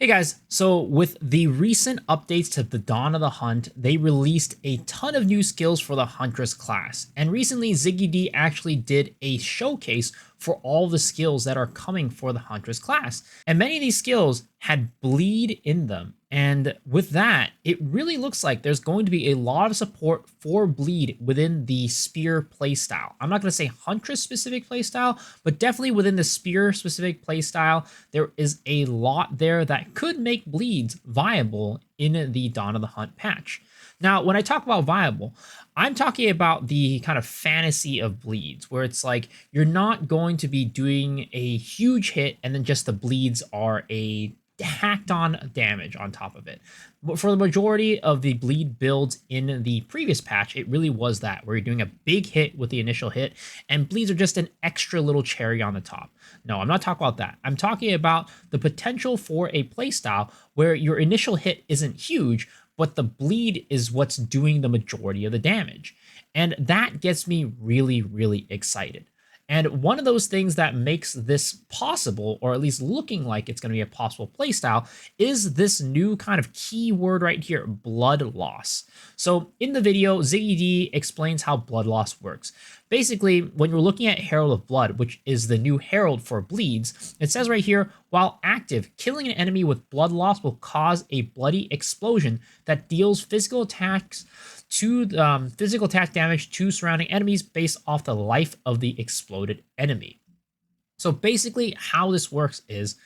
Hey guys, so with the recent updates to the Dawn of the Hunt, they released a ton of new skills for the Huntress class. And recently, Ziggy D actually did a showcase for all the skills that are coming for the Huntress class. And many of these skills had bleed in them. And with that, it really looks like there's going to be a lot of support for bleed within the spear playstyle. I'm not going to say Huntress specific playstyle, but definitely within the spear specific playstyle, there is a lot there that could make bleeds viable in the Dawn of the Hunt patch. Now, when I talk about viable, I'm talking about the kind of fantasy of bleeds, where it's like you're not going to be doing a huge hit and then just the bleeds are a hacked on damage on top of it. But for the majority of the bleed builds in the previous patch, it really was that, where you're doing a big hit with the initial hit, and bleeds are just an extra little cherry on the top. No, I'm not talking about that. I'm talking about the potential for a playstyle where your initial hit isn't huge, but the bleed is what's doing the majority of the damage. And that gets me really, really excited. And one of those things that makes this possible, or at least looking like it's going to be a possible playstyle, is this new kind of keyword right here, blood loss. So in the video, Ziggy D explains how blood loss works. Basically, when you're looking at Herald of Blood, which is the new herald for bleeds, it says right here, while active, killing an enemy with blood loss will cause a bloody explosion that deals physical attack damage to surrounding enemies based off the life of the exploded enemy. So basically how this works is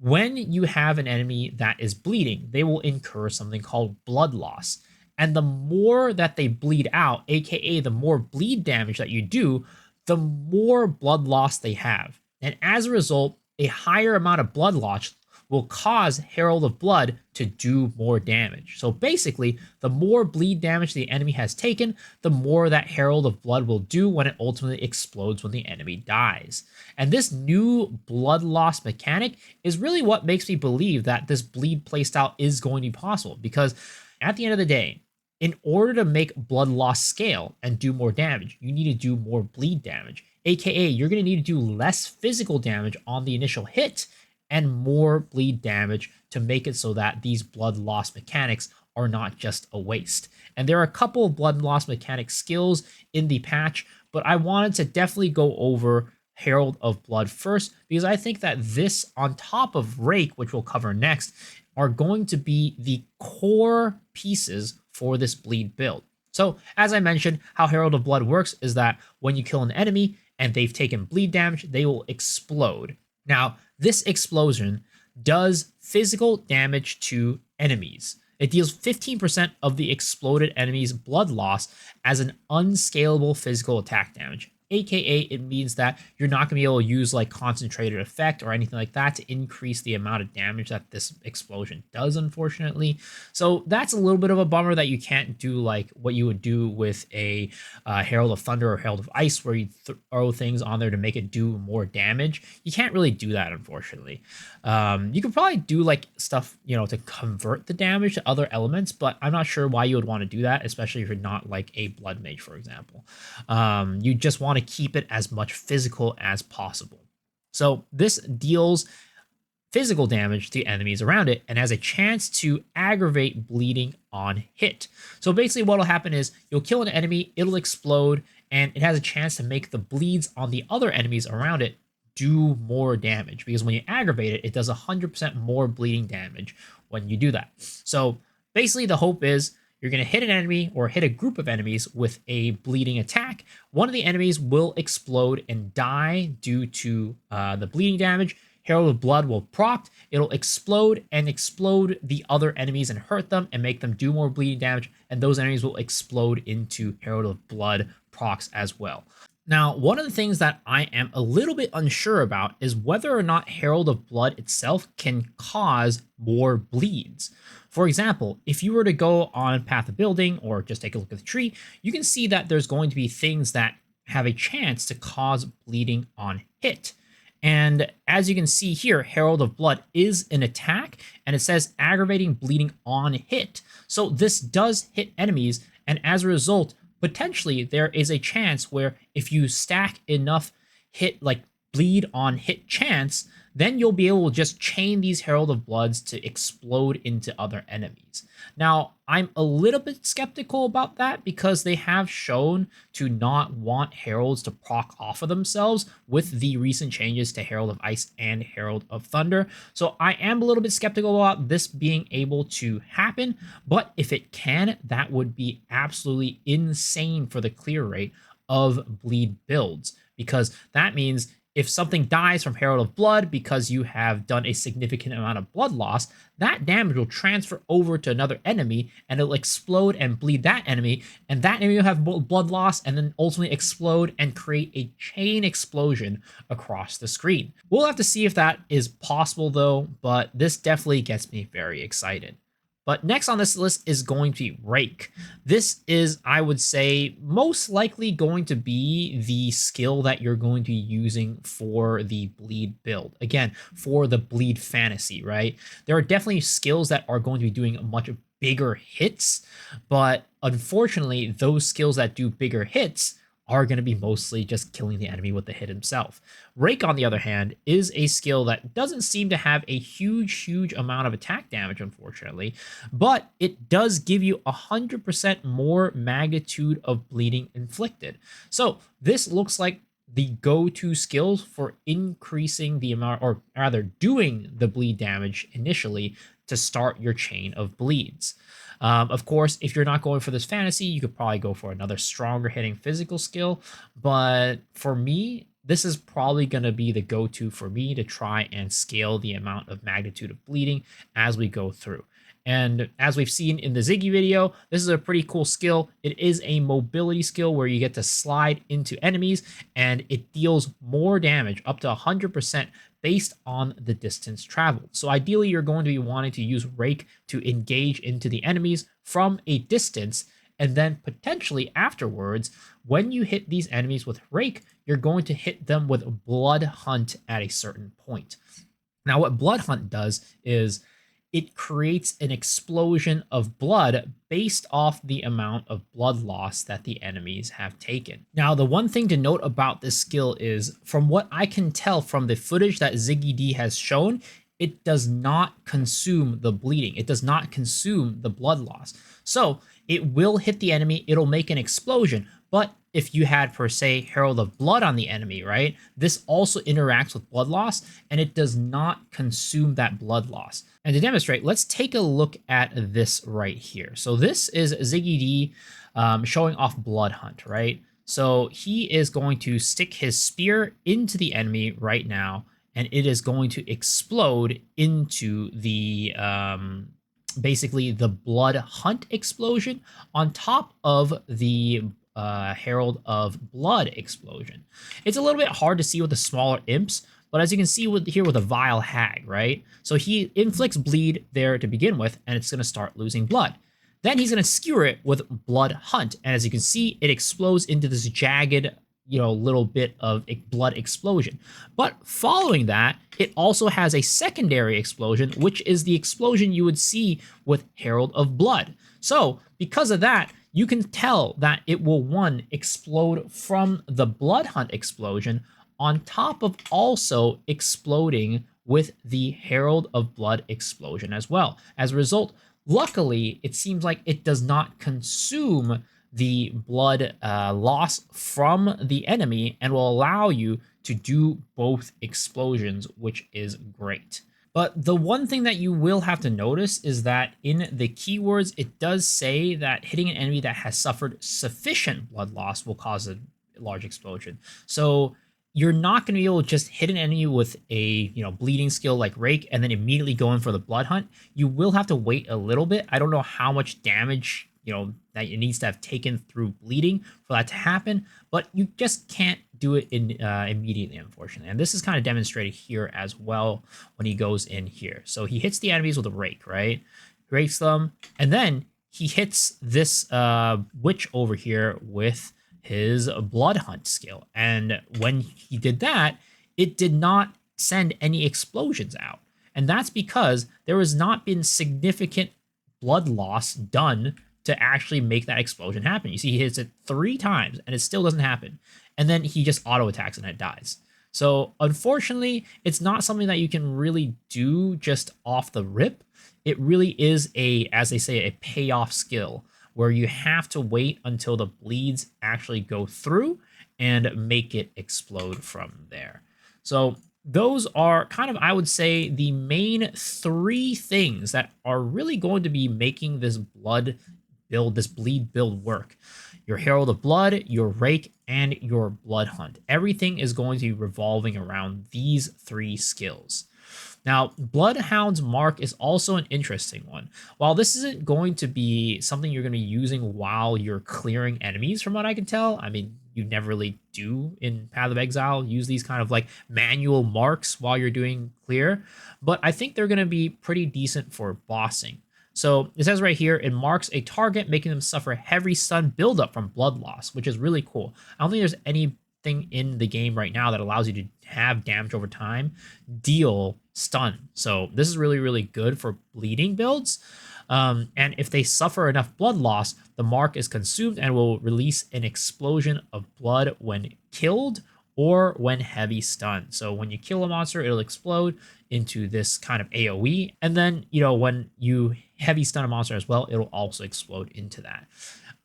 when you have an enemy that is bleeding, they will incur something called blood loss. And the more that they bleed out, aka the more bleed damage that you do, the more blood loss they have. And as a result, a higher amount of blood loss will cause Herald of Blood to do more damage. So basically, the more bleed damage the enemy has taken, the more that Herald of Blood will do when it ultimately explodes when the enemy dies. And this new blood loss mechanic is really what makes me believe that this bleed playstyle is going to be possible, because at the end of the day, in order to make blood loss scale and do more damage, you need to do more bleed damage, aka you're going to need to do less physical damage on the initial hit and more bleed damage to make it so that these blood loss mechanics are not just a waste. And there are a couple of blood loss mechanic skills in the patch, but I wanted to definitely go over Herald of Blood first, because I think that this, on top of Rake, which we'll cover next, are going to be the core pieces for this bleed build. So as I mentioned, how Herald of Blood works is that when you kill an enemy and they've taken bleed damage, they will explode. Now, this explosion does physical damage to enemies. It deals 15% of the exploded enemy's blood loss as an unscalable physical attack damage. AKA, it means that you're not going to be able to use like concentrated effect or anything like that to increase the amount of damage that this explosion does, unfortunately. So that's a little bit of a bummer that you can't do like what you would do with a Herald of Thunder or Herald of Ice, where you throw things on there to make it do more damage. You can't really do that, unfortunately. You could probably do like stuff, to convert the damage to other elements, but I'm not sure why you would want to do that, especially if you're not like a Blood Mage, for example. You just want to keep it as much physical as possible. So this deals physical damage to enemies around it and has a chance to aggravate bleeding on hit. So basically what will happen is you'll kill an enemy, it'll explode, and it has a chance to make the bleeds on the other enemies around it do more damage, because when you aggravate it, it does 100% more bleeding damage when you do that. So basically the hope is you're going to hit an enemy or hit a group of enemies with a bleeding attack. One of the enemies will explode and die due to the bleeding damage. Herald of Blood will proc, it'll explode and explode the other enemies and hurt them and make them do more bleeding damage, and those enemies will explode into Herald of Blood procs as well. Now, one of the things that I am a little bit unsure about is whether or not Herald of Blood itself can cause more bleeds. For example, if you were to go on Path of Building or just take a look at the tree, you can see that there's going to be things that have a chance to cause bleeding on hit. And as you can see here, Herald of Blood is an attack, and it says aggravating bleeding on hit. So this does hit enemies, and as a result, potentially there is a chance where if you stack enough hit, like bleed on hit chance, then you'll be able to just chain these Herald of Bloods to explode into other enemies. Now, I'm a little bit skeptical about that because they have shown to not want Heralds to proc off of themselves with the recent changes to Herald of Ice and Herald of Thunder. So I am a little bit skeptical about this being able to happen, but if it can, that would be absolutely insane for the clear rate of bleed builds, because that means if something dies from Herald of Blood because you have done a significant amount of blood loss, that damage will transfer over to another enemy and it'll explode and bleed that enemy, and that enemy will have blood loss and then ultimately explode and create a chain explosion across the screen. We'll have to see if that is possible though, but this definitely gets me very excited. But next on this list is going to be Rake. This is, I would say, most likely going to be the skill that you're going to be using for the bleed build. Again, for the bleed fantasy, right? There are definitely skills that are going to be doing much bigger hits, but unfortunately, those skills that do bigger hits are going to be mostly just killing the enemy with the hit himself. Rake, on the other hand, is a skill that doesn't seem to have a huge amount of attack damage, unfortunately, but it does give you 100% more magnitude of bleeding inflicted. So this looks like the go-to skills for increasing the amount, or rather doing the bleed damage initially to start your chain of bleeds. Of course, if you're not going for this fantasy, you could probably go for another stronger hitting physical skill. But for me, this is probably going to be the go-to for me to try and scale the amount of magnitude of bleeding as we go through. And as we've seen in the Ziggy video, this is a pretty cool skill. It is a mobility skill where you get to slide into enemies and it deals more damage, up to 100%, based on the distance traveled. So ideally, you're going to be wanting to use Rake to engage into the enemies from a distance, and then potentially afterwards, when you hit these enemies with Rake, you're going to hit them with Blood Hunt at a certain point. Now, what Blood Hunt does is it creates an explosion of blood based off the amount of blood loss that the enemies have taken. Now, the one thing to note about this skill is, from what I can tell from the footage that Ziggy D has shown, it does not consume the bleeding. It does not consume the blood loss. So it will hit the enemy, it'll make an explosion, but if you had, per se, Herald of Blood on the enemy, right, this also interacts with blood loss, and it does not consume that blood loss. And to demonstrate, let's take a look at this right here. So this is Ziggy D showing off Blood Hunt, right? So he is going to stick his spear into the enemy right now, and it is going to explode into the basically the Blood Hunt explosion on top of the Herald of Blood explosion. It's a little bit hard to see with the smaller imps, but as you can see here with a Vile Hag, right? So he inflicts bleed there to begin with, and it's going to start losing blood. Then he's going to skewer it with Blood Hunt, and as you can see, it explodes into this jagged, little bit of a blood explosion. But following that, it also has a secondary explosion, which is the explosion you would see with Herald of Blood. So because of that, you can tell that it will, one, explode from the Blood Hunt explosion on top of also exploding with the Herald of Blood explosion as well. As a result, luckily, it seems like it does not consume the blood loss from the enemy and will allow you to do both explosions, which is great. But the one thing that you will have to notice is that in the keywords, it does say that hitting an enemy that has suffered sufficient blood loss will cause a large explosion. So you're not going to be able to just hit an enemy with a bleeding skill like Rake and then immediately go in for the Blood Hunt. You will have to wait a little bit. I don't know how much damage that it needs to have taken through bleeding for that to happen, but you just can't do it immediately, unfortunately. And this is kind of demonstrated here as well when he goes in here. So he hits the enemies with a Rake, right? Rakes them, and then he hits this witch over here with his Blood Hunt skill. And when he did that, it did not send any explosions out. And that's because there has not been significant blood loss done to actually make that explosion happen. You see, he hits it 3 times and it still doesn't happen. And then he just auto attacks and it dies. So unfortunately, it's not something that you can really do just off the rip. It really is a, as they say, a payoff skill where you have to wait until the bleeds actually go through and make it explode from there. So those are kind of, I would say, the main three things that are really going to be making this blood build, this bleed build work. Your Herald of Blood, your Rake, and your Blood Hunt. Everything is going to be revolving around these three skills. Now, Bloodhound's Mark is also an interesting one. While this isn't going to be something you're going to be using while you're clearing enemies, from what I can tell, I mean, you never really do in Path of Exile use these kind of like manual marks while you're doing clear, but I think they're going to be pretty decent for bossing. So it says right here, it marks a target, making them suffer heavy stun buildup from blood loss, which is really cool. I don't think there's anything in the game right now that allows you to have damage over time deal stun. So this is really, really good for bleeding builds. And if they suffer enough blood loss, the mark is consumed and will release an explosion of blood when killed or when heavy stun. So when you kill a monster, it'll explode into this kind of AoE. And then, when you heavy stun a monster as well, it'll also explode into that.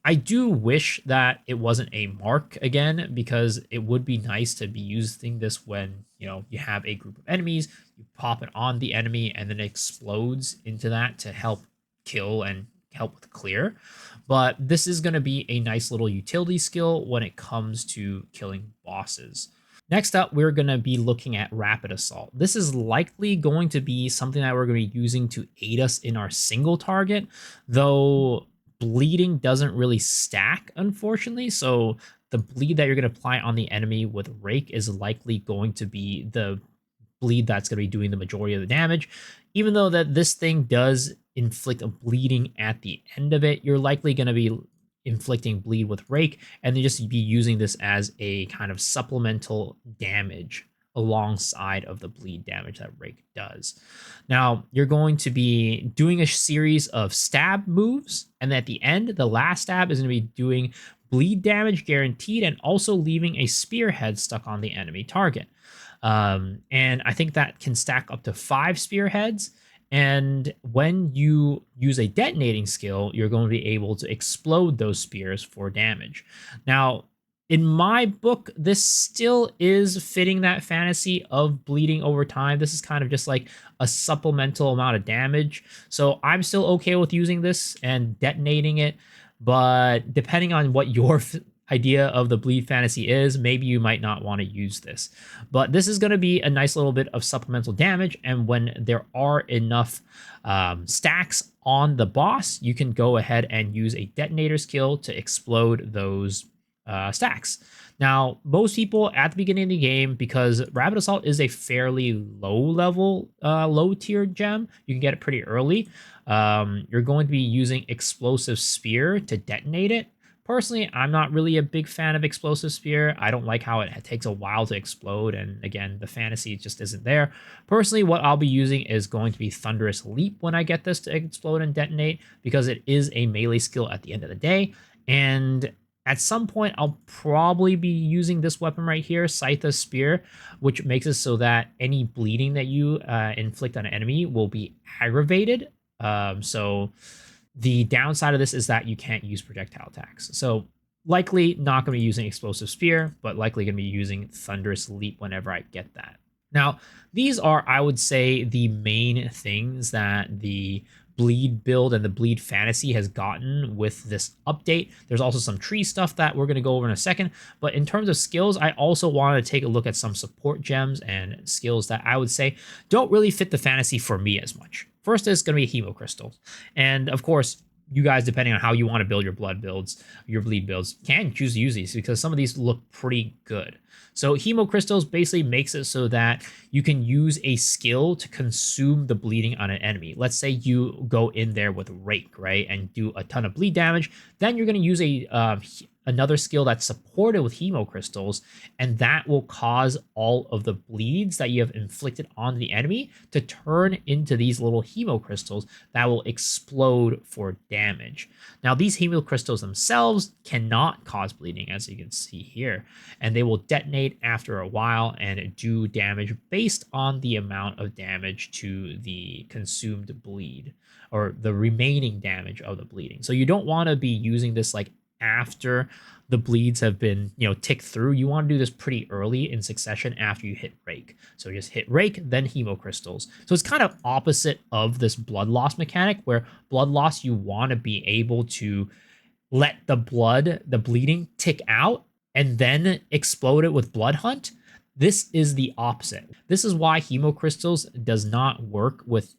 I do wish that it wasn't a mark again, because it would be nice to be using this when, you have a group of enemies, you pop it on the enemy and then it explodes into that to help kill and help with clear. But this is going to be a nice little utility skill when it comes to killing bosses. Next up, we're going to be looking at Rapid Assault. This is likely going to be something that we're going to be using to aid us in our single target, though bleeding doesn't really stack, unfortunately. So the bleed that you're going to apply on the enemy with Rake is likely going to be the bleed that's going to be doing the majority of the damage. Even though that this thing does inflict a bleeding at the end of it, you're likely going to be inflicting bleed with Rake and then just be using this as a kind of supplemental damage alongside of the bleed damage that Rake does. Now, you're going to be doing a series of stab moves, and at the end, the last stab is going to be doing bleed damage guaranteed and also leaving a spearhead stuck on the enemy target. And I think that can stack up to 5 spearheads. And when you use a detonating skill, you're going to be able to explode those spears for damage. Now, in my book, this still is fitting that fantasy of bleeding over time. This is kind of just like a supplemental amount of damage. So I'm still okay with using this and detonating it. But depending on what your idea of the bleed fantasy is, maybe you might not want to use this. But this is going to be a nice little bit of supplemental damage, and when there are enough stacks on the boss, you can go ahead and use a detonator skill to explode those stacks. Now, most people at the beginning of the game, because Rapid Assault is a fairly low level, low tier gem, you can get it pretty early. You're going to be using Explosive Spear to detonate it. Personally, I'm not really a big fan of Explosive Spear. I don't like how it takes a while to explode, and again, the fantasy just isn't there. Personally, what I'll be using is going to be Thunderous Leap when I get this to explode and detonate, because it is a melee skill at the end of the day, and at some point, I'll probably be using this weapon right here, Scytha's Spear, which makes it so that any bleeding that you inflict on an enemy will be aggravated. So the downside of this is that you can't use projectile attacks. So likely not going to be using Explosive Spear, but likely going to be using Thunderous Leap whenever I get that. Now, these are, I would say, the main things that the bleed build and the bleed fantasy has gotten with this update. There's also some tree stuff that we're going to go over in a second, but in terms of skills, I also want to take a look at some support gems and skills that I would say don't really fit the fantasy for me as much. First is going to be Hemo Crystals, and of course, you guys, depending on how you want to build your blood builds, your bleed builds, can choose to use these because some of these look pretty good. So Hemo Crystals basically makes it so that you can use a skill to consume the bleeding on an enemy. Let's say you go in there with Rake, right, and do a ton of bleed damage. Then you're going to use another skill that's supported with hemo crystals, and that will cause all of the bleeds that you have inflicted on the enemy to turn into these little hemo crystals that will explode for damage. Now, these hemo crystals themselves cannot cause bleeding, as you can see here, and they will detonate after a while and do damage based on the amount of damage to the consumed bleed, or the remaining damage of the bleeding. So you don't want to be using this like after the bleeds have been, ticked through. You want to do this pretty early in succession after you hit rake. So just hit rake, then hemo crystals. So it's kind of opposite of this blood loss mechanic, where blood loss, you want to be able to let the bleeding tick out and then explode it with blood hunt. This is the opposite. This is why hemo crystals does not work with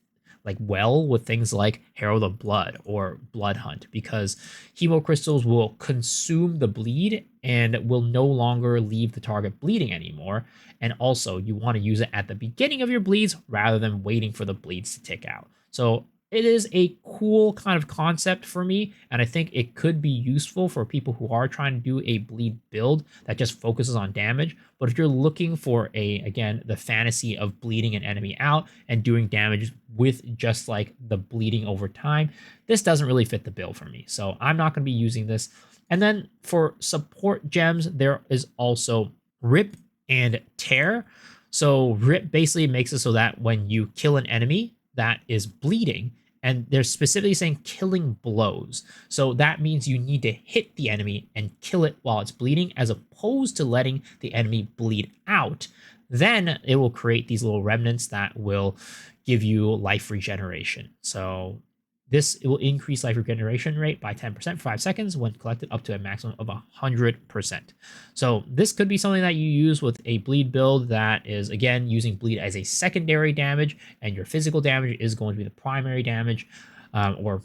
well with things like Herald of Blood or Blood Hunt, because hemo crystals will consume the bleed and will no longer leave the target bleeding anymore. And also, you want to use it at the beginning of your bleeds rather than waiting for the bleeds to tick out. So it is a cool kind of concept for me, and I think it could be useful for people who are trying to do a bleed build that just focuses on damage. But if you're looking for again, the fantasy of bleeding an enemy out and doing damage with just like the bleeding over time, this doesn't really fit the bill for me. So I'm not going to be using this. And then for support gems, there is also Rip and Tear. So Rip basically makes it so that when you kill an enemy that is bleeding, and they're specifically saying killing blows. So that means you need to hit the enemy and kill it while it's bleeding, as opposed to letting the enemy bleed out. Then it will create these little remnants that will give you life regeneration. So it will increase life regeneration rate by 10% for 5 seconds when collected up to a maximum of 100%. So this could be something that you use with a bleed build that is, again, using bleed as a secondary damage, and your physical damage is going to be the primary damage, or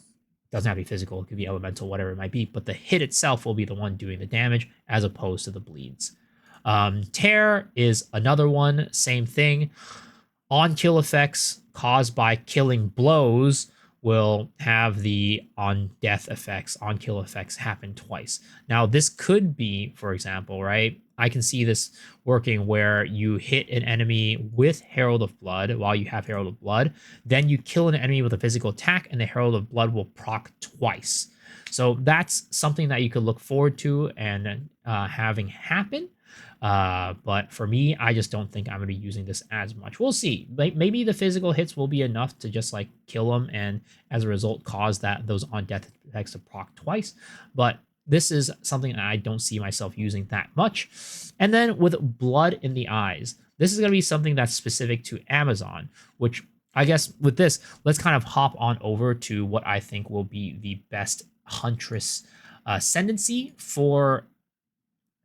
doesn't have to be physical, it could be elemental, whatever it might be, but the hit itself will be the one doing the damage as opposed to the bleeds. Tear is another one, same thing. On kill effects caused by killing blows will have the on death effects, on kill effects happen twice. Now, this could be, for example, right? I can see this working where you hit an enemy with Herald of Blood while you have Herald of Blood, then you kill an enemy with a physical attack, and the Herald of Blood will proc twice. So that's something that you could look forward to and having happen. But for me, I just don't think I'm going to be using this as much. We'll see. Maybe the physical hits will be enough to just like kill them, and as a result cause those on death effects to proc twice. But this is something that I don't see myself using that much. And then with blood in the eyes, this is going to be something that's specific to Amazon, which I guess with this, let's kind of hop on over to what I think will be the best Huntress ascendancy for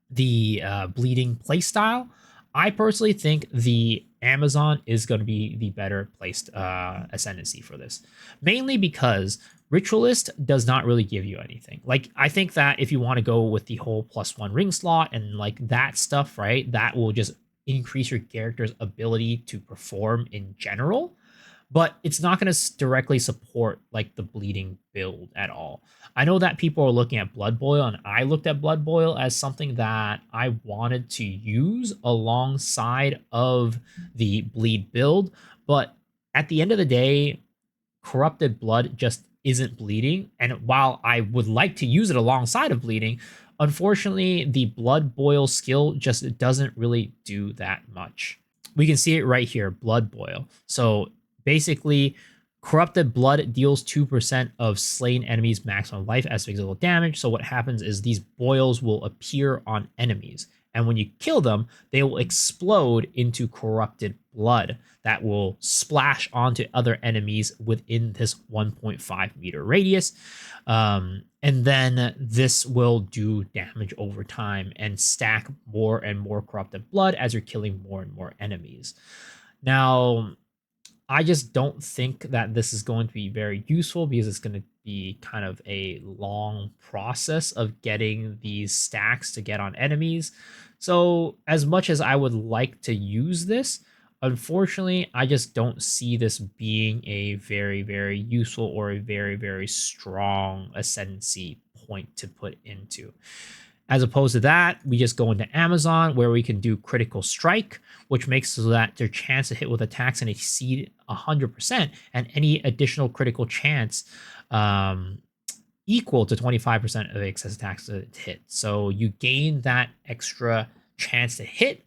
the bleeding playstyle. I personally think the Amazon is going to be the better placed ascendancy for this, mainly because Ritualist does not really give you anything. Like, I think that if you want to go with the whole +1 ring slot and like that stuff, right, that will just increase your character's ability to perform in general, but it's not going to directly support like the bleeding build at all. I know that people are looking at Blood Boil, and I looked at Blood Boil as something that I wanted to use alongside of the bleed build, but at the end of the day, corrupted blood just isn't bleeding. And while I would like to use it alongside of bleeding, unfortunately, the Blood Boil skill just doesn't really do that much. We can see it right here, Blood Boil. So basically, corrupted blood deals 2% of slain enemies' maximum life as physical damage. So what happens is these boils will appear on enemies, and when you kill them, they will explode into corrupted blood that will splash onto other enemies within this 1.5 meter radius. And then this will do damage over time and stack more and more corrupted blood as you're killing more and more enemies. Now, I just don't think that this is going to be very useful, because it's going to be kind of a long process of getting these stacks to get on enemies. So as much as I would like to use this, unfortunately, I just don't see this being a very, very useful or a very, very strong ascendancy point to put into. As opposed to that, we just go into Amazon where we can do critical strike, which makes so that their chance to hit with attacks and exceed 100%, and any additional critical chance um, equal to 25% of the excess attacks to hit. So you gain that extra chance to hit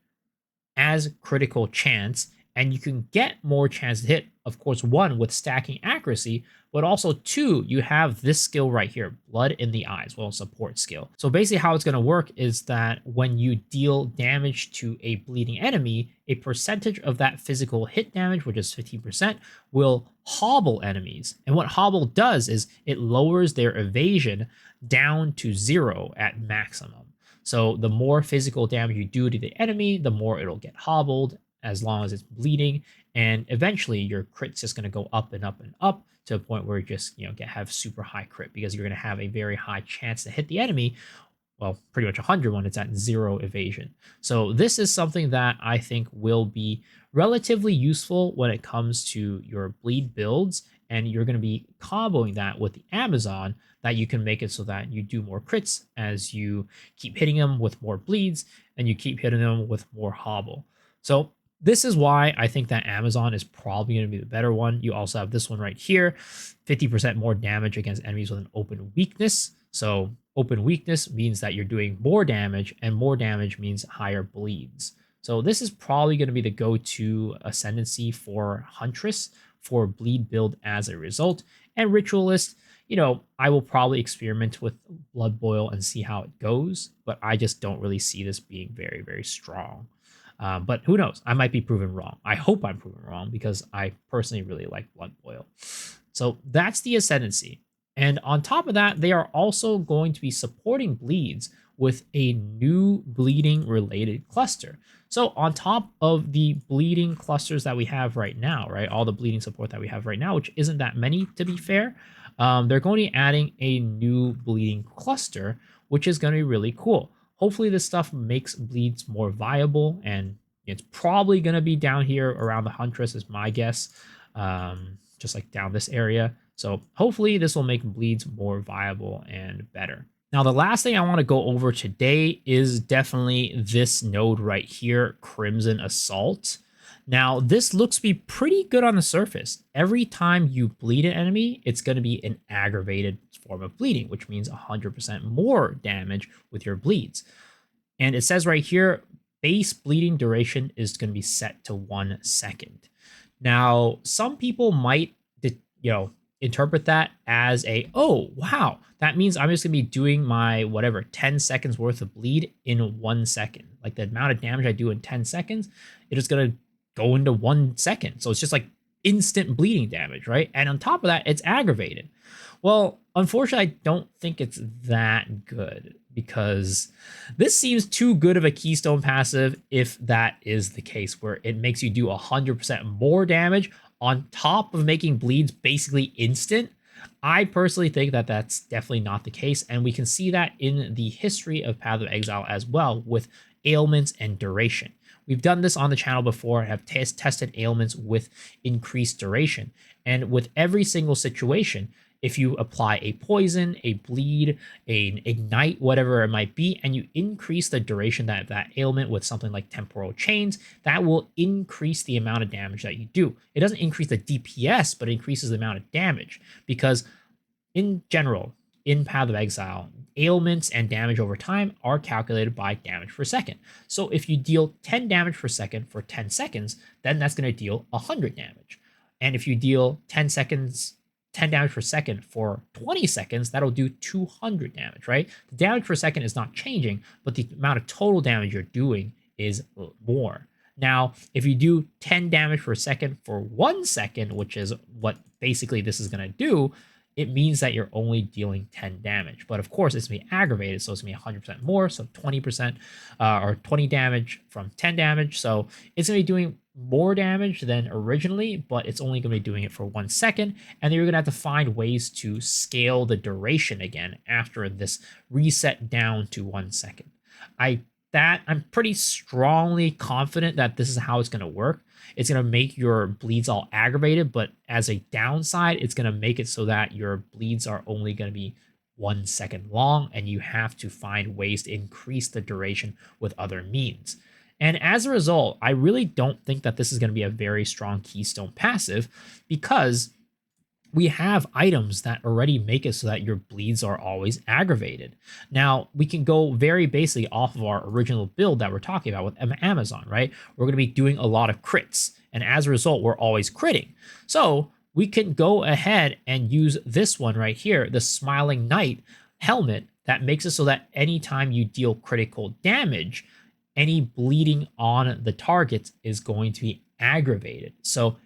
as critical chance, and you can get more chance to hit, of course, one, with stacking accuracy, but also two, you have this skill right here, Blood in the Eyes, well, support skill. So basically how it's going to work is that when you deal damage to a bleeding enemy, a percentage of that physical hit damage, which is 15%, will hobble enemies. And what hobble does is it lowers their evasion down to 0 at maximum. So the more physical damage you do to the enemy, the more it'll get hobbled as long as it's bleeding. And eventually your crit's just going to go up and up and up to a point where you just, have super high crit, because you're going to have a very high chance to hit the enemy. Well, pretty much 100 when it's at 0 evasion. So this is something that I think will be relatively useful when it comes to your bleed builds, and you're going to be comboing that with the Amazon, that you can make it so that you do more crits as you keep hitting them with more bleeds and you keep hitting them with more hobble. So this is why I think that Amazon is probably going to be the better one. You also have this one right here, 50% more damage against enemies with an open weakness. So open weakness means that you're doing more damage, and more damage means higher bleeds. So this is probably going to be the go-to ascendancy for Huntress for bleed build as a result. And Ritualist, I will probably experiment with Blood Boil and see how it goes, but I just don't really see this being very, very strong. But who knows? I might be proven wrong. I hope I'm proven wrong, because I personally really like Blood Boil. So that's the ascendancy. And on top of that, they are also going to be supporting bleeds with a new bleeding related cluster. So on top of the bleeding clusters that we have right now, right, all the bleeding support that we have right now, which isn't that many to be fair, they're going to be adding a new bleeding cluster, which is going to be really cool. Hopefully this stuff makes bleeds more viable, and it's probably going to be down here around the Huntress is my guess, just like down this area. So hopefully this will make bleeds more viable and better. Now, the last thing I want to go over today is definitely this node right here, Crimson Assault. Now, this looks to be pretty good on the surface. Every time you bleed an enemy, it's going to be an aggravated form of bleeding, which means 100% more damage with your bleeds. And it says right here, base bleeding duration is going to be set to 1 second. Now, some people might, interpret that as oh, wow, that means I'm just going to be doing my 10 seconds worth of bleed in 1 second. Like the amount of damage I do in 10 seconds, it is going to go into 1 second. So it's just like instant bleeding damage, right? And on top of that, it's aggravated. Well, unfortunately, I don't think it's that good, because this seems too good of a keystone passive if that is the case, where it makes you do 100% more damage on top of making bleeds basically instant. I personally think that that's definitely not the case, and we can see that in the history of Path of Exile as well, with ailments and duration. We've done this on the channel before, have tested ailments with increased duration, and with every single situation, if you apply a poison, a bleed, an ignite, whatever it might be, and you increase the duration that ailment with something like temporal chains, that will increase the amount of damage that you do. It doesn't increase the DPS, but it increases the amount of damage, because in general, in Path of Exile, ailments and damage over time are calculated by damage per second. So if you deal 10 damage per second for 10 seconds, then that's going to deal 100 damage. And if you deal 10 damage per second for 20 seconds, that'll do 200 damage, right? The damage per second is not changing, but the amount of total damage you're doing is more. Now, if you do 10 damage per second for 1 second, which is what basically this is going to do, it means that you're only dealing 10 damage. But of course, it's going to be aggravated, so it's going to be 100% more, so 20% or 20 damage from 10 damage. So it's going to be doing more damage than originally, but it's only going to be doing it for 1 second. And then you're going to have to find ways to scale the duration again after this reset down to 1 second. I'm pretty strongly confident that this is how it's going to work. It's going to make your bleeds all aggravated, but as a downside, it's going to make it so that your bleeds are only going to be 1 second long, and you have to find ways to increase the duration with other means. And as a result, I really don't think that this is going to be a very strong keystone passive, because we have items that already make it so that your bleeds are always aggravated. Now, we can go very basically off of our original build that we're talking about with Amazon, right? We're going to be doing a lot of crits, and as a result, we're always critting. So we can go ahead and use this one right here, the Smiling Knight helmet, that makes it so that anytime you deal critical damage, any bleeding on the target is going to be aggravated. So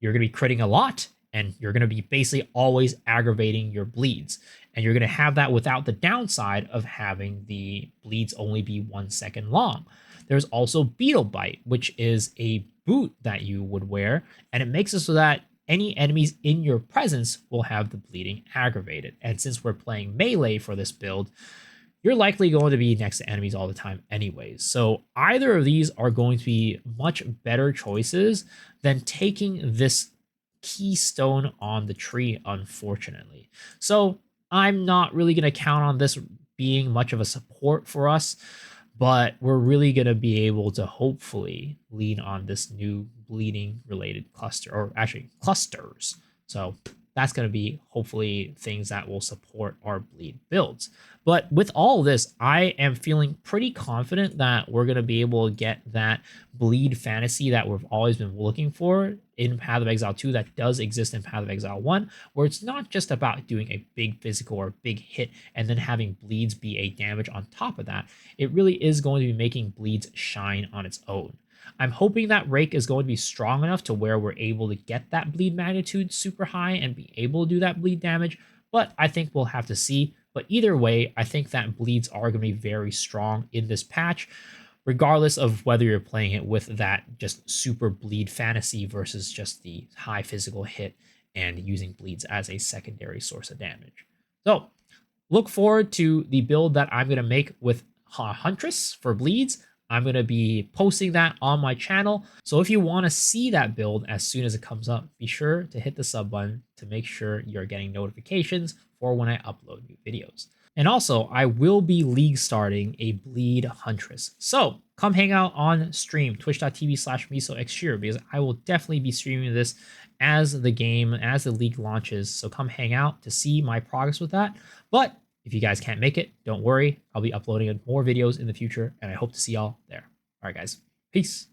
you're going to be critting a lot, and you're going to be basically always aggravating your bleeds. And you're going to have that without the downside of having the bleeds only be 1 second long. There's also Beetle Bite, which is a boot that you would wear, and it makes it so that any enemies in your presence will have the bleeding aggravated. And since we're playing melee for this build, you're likely going to be next to enemies all the time anyways. So either of these are going to be much better choices than taking this keystone on the tree, unfortunately. So I'm not really going to count on this being much of a support for us, but we're really going to be able to hopefully lean on this new bleeding related cluster, or actually clusters. So that's going to be hopefully things that will support our bleed builds. But with all this, I am feeling pretty confident that we're going to be able to get that bleed fantasy that we've always been looking for in Path of Exile 2 that does exist in Path of Exile 1, where it's not just about doing a big physical or big hit and then having bleeds be a damage on top of that. It really is going to be making bleeds shine on its own. I'm hoping that Rake is going to be strong enough to where we're able to get that bleed magnitude super high and be able to do that bleed damage, but I think we'll have to see. But either way, I think that bleeds are going to be very strong in this patch, regardless of whether you're playing it with that just super bleed fantasy versus just the high physical hit and using bleeds as a secondary source of damage. So look forward to the build that I'm going to make with Huntress for bleeds. I'm going to be posting that on my channel. So if you want to see that build as soon as it comes up, be sure to hit the sub button to make sure you're getting notifications for when I upload new videos. And also, I will be league starting a bleed Huntress. So come hang out on stream, twitch.tv/MisoXsure, because I will definitely be streaming this as the league launches. So come hang out to see my progress with that. But if you guys can't make it, don't worry. I'll be uploading more videos in the future, and I hope to see y'all there. All right, guys. Peace.